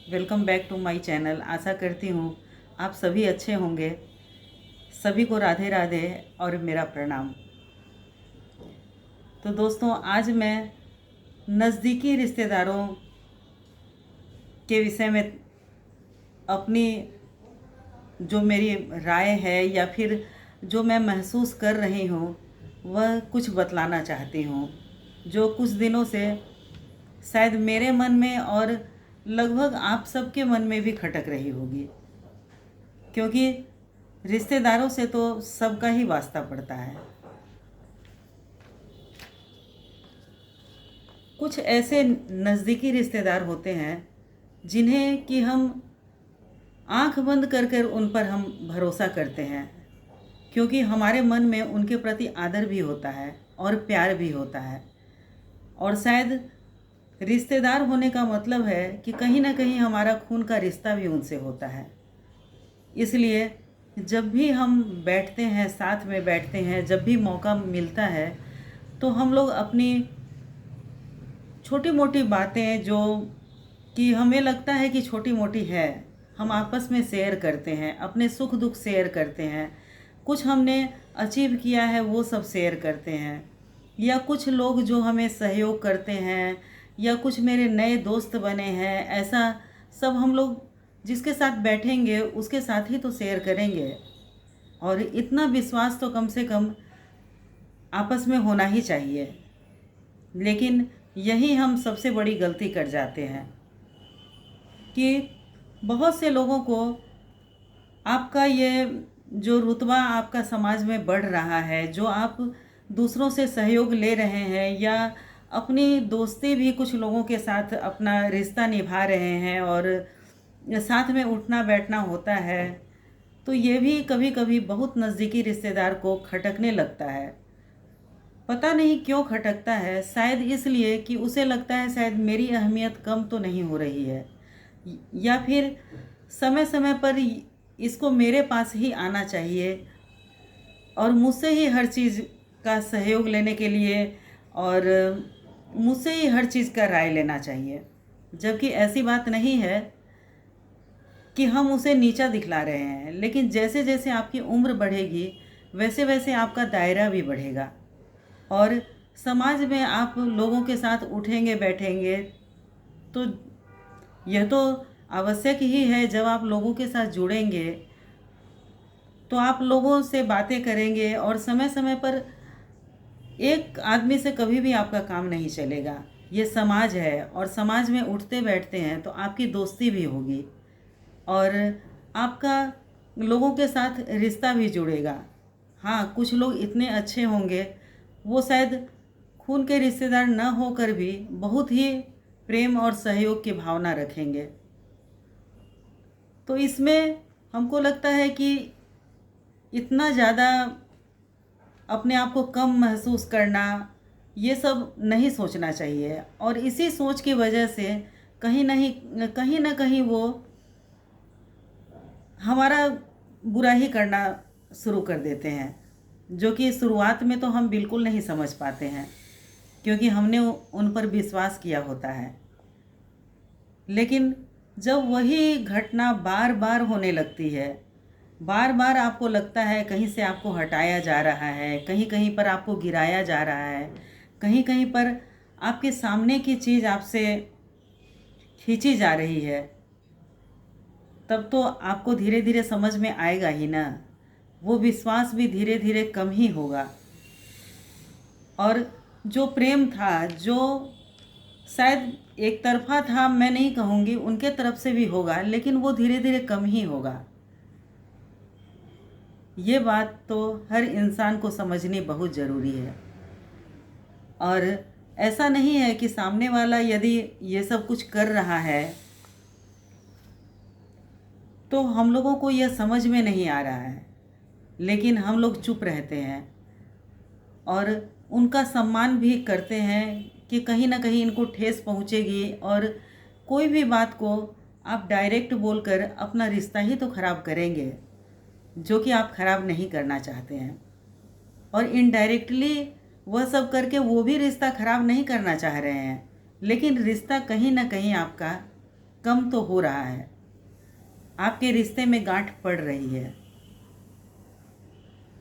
Welcome back to my channel. आशा करती हूँ आप सभी अच्छे होंगे। सभी को राधे राधे और मेरा प्रणाम। तो दोस्तों, आज मैं नज़दीकी रिश्तेदारों के विषय में अपनी जो मेरी राय है या फिर जो मैं महसूस कर रही हूँ वह कुछ बतलाना चाहती हूँ, जो कुछ दिनों से शायद मेरे मन में और लगभग आप सबके मन में भी खटक रही होगी। क्योंकि रिश्तेदारों से तो सबका ही वास्ता पड़ता है। कुछ ऐसे नज़दीकी रिश्तेदार होते हैं जिन्हें कि हम आंख बंद कर कर उन पर हम भरोसा करते हैं, क्योंकि हमारे मन में उनके प्रति आदर भी होता है और प्यार भी होता है। और शायद रिश्तेदार होने का मतलब है कि कहीं ना कहीं हमारा खून का रिश्ता भी उनसे होता है। इसलिए जब भी हम बैठते हैं, साथ में बैठते हैं, जब भी मौका मिलता है तो हम लोग अपनी छोटी मोटी बातें जो कि हमें लगता है कि छोटी मोटी है, हम आपस में शेयर करते हैं, अपने सुख दुख शेयर करते हैं। कुछ हमने अचीव किया है वो सब शेयर करते हैं, या कुछ लोग जो हमें सहयोग करते हैं, या कुछ मेरे नए दोस्त बने हैं, ऐसा सब हम लोग जिसके साथ बैठेंगे उसके साथ ही तो शेयर करेंगे। और इतना विश्वास तो कम से कम आपस में होना ही चाहिए। लेकिन यही हम सबसे बड़ी गलती कर जाते हैं कि बहुत से लोगों को आपका ये जो रुतबा आपका समाज में बढ़ रहा है, जो आप दूसरों से सहयोग ले रहे हैं, या अपनी दोस्ती भी कुछ लोगों के साथ अपना रिश्ता निभा रहे हैं और साथ में उठना बैठना होता है, तो ये भी कभी कभी बहुत नज़दीकी रिश्तेदार को खटकने लगता है। पता नहीं क्यों खटकता है, शायद इसलिए कि उसे लगता है शायद मेरी अहमियत कम तो नहीं हो रही है, या फिर समय समय पर इसको मेरे पास ही आना चाहिए और मुझसे ही हर चीज़ का सहयोग लेने के लिए, और मुझसे ही हर चीज़ का राय लेना चाहिए। जबकि ऐसी बात नहीं है कि हम उसे नीचा दिखला रहे हैं, लेकिन जैसे जैसे आपकी उम्र बढ़ेगी वैसे वैसे आपका दायरा भी बढ़ेगा और समाज में आप लोगों के साथ उठेंगे बैठेंगे। तो यह तो आवश्यक ही है, जब आप लोगों के साथ जुड़ेंगे तो आप लोगों से बातें करेंगे, और समय समय पर एक आदमी से कभी भी आपका काम नहीं चलेगा। ये समाज है और समाज में उठते बैठते हैं तो आपकी दोस्ती भी होगी और आपका लोगों के साथ रिश्ता भी जुड़ेगा। हाँ, कुछ लोग इतने अच्छे होंगे, वो शायद खून के रिश्तेदार न होकर भी बहुत ही प्रेम और सहयोग की भावना रखेंगे। तो इसमें हमको लगता है कि इतना ज़्यादा अपने आप को कम महसूस करना, ये सब नहीं सोचना चाहिए। और इसी सोच की वजह से कहीं ना कहीं वो हमारा बुरा ही करना शुरू कर देते हैं, जो कि शुरुआत में तो हम बिल्कुल नहीं समझ पाते हैं, क्योंकि हमने उन पर विश्वास किया होता है। लेकिन जब वही घटना बार बार होने लगती है, बार बार आपको लगता है कहीं से आपको हटाया जा रहा है, कहीं कहीं पर आपको गिराया जा रहा है, कहीं कहीं पर आपके सामने की चीज़ आपसे खींची जा रही है, तब तो आपको धीरे धीरे समझ में आएगा ही ना। वो विश्वास भी धीरे धीरे कम ही होगा, और जो प्रेम था, जो शायद एक तरफा था, मैं नहीं कहूँगी, उनके तरफ से भी होगा, लेकिन वो धीरे धीरे कम ही होगा। ये बात तो हर इंसान को समझनी बहुत ज़रूरी है। और ऐसा नहीं है कि सामने वाला यदि ये सब कुछ कर रहा है तो हम लोगों को यह समझ में नहीं आ रहा है, लेकिन हम लोग चुप रहते हैं और उनका सम्मान भी करते हैं कि कहीं ना कहीं इनको ठेस पहुंचेगी, और कोई भी बात को आप डायरेक्ट बोलकर अपना रिश्ता ही तो ख़राब करेंगे, जो कि आप ख़राब नहीं करना चाहते हैं। और इनडायरेक्टली वह सब करके वो भी रिश्ता ख़राब नहीं करना चाह रहे हैं, लेकिन रिश्ता कहीं ना कहीं आपका कम तो हो रहा है, आपके रिश्ते में गांठ पड़ रही है।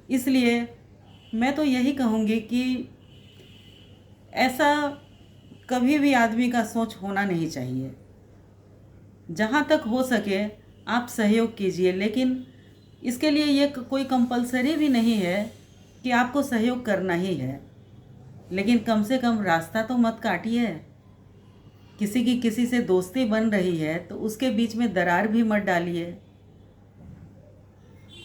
इसलिए मैं तो यही कहूँगी कि ऐसा कभी भी आदमी का सोच होना नहीं चाहिए। जहाँ तक हो सके आप सहयोग कीजिए, लेकिन इसके लिए ये कोई कंपलसरी भी नहीं है कि आपको सहयोग करना ही है, लेकिन कम से कम रास्ता तो मत काटिए। किसी की किसी से दोस्ती बन रही है तो उसके बीच में दरार भी मत डालिए।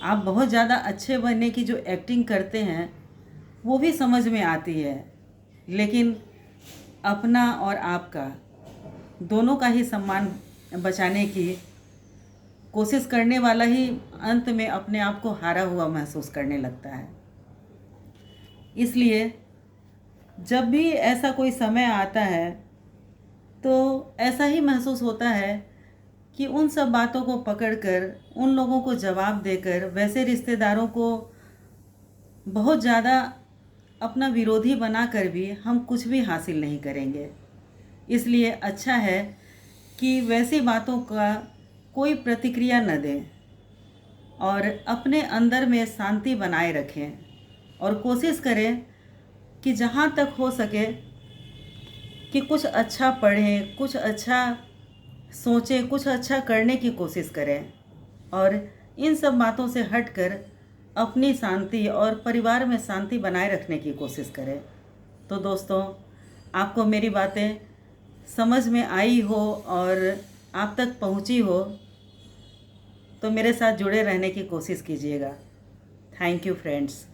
आप बहुत ज़्यादा अच्छे बनने की जो एक्टिंग करते हैं वो भी समझ में आती है, लेकिन अपना और आपका दोनों का ही सम्मान बचाने की कोशिश करने वाला ही अंत में अपने आप को हारा हुआ महसूस करने लगता है। इसलिए जब भी ऐसा कोई समय आता है तो ऐसा ही महसूस होता है कि उन सब बातों को पकड़कर उन लोगों को जवाब देकर वैसे रिश्तेदारों को बहुत ज़्यादा अपना विरोधी बनाकर भी हम कुछ भी हासिल नहीं करेंगे। इसलिए अच्छा है कि वैसी बातों का कोई प्रतिक्रिया न दें और अपने अंदर में शांति बनाए रखें और कोशिश करें कि जहाँ तक हो सके कि कुछ अच्छा पढ़ें, कुछ अच्छा सोचें, कुछ अच्छा करने की कोशिश करें और इन सब बातों से हटकर अपनी शांति और परिवार में शांति बनाए रखने की कोशिश करें। तो दोस्तों, आपको मेरी बातें समझ में आई हो और आप तक पहुंची हो तो मेरे साथ जुड़े रहने की कोशिश कीजिएगा। Thank you friends.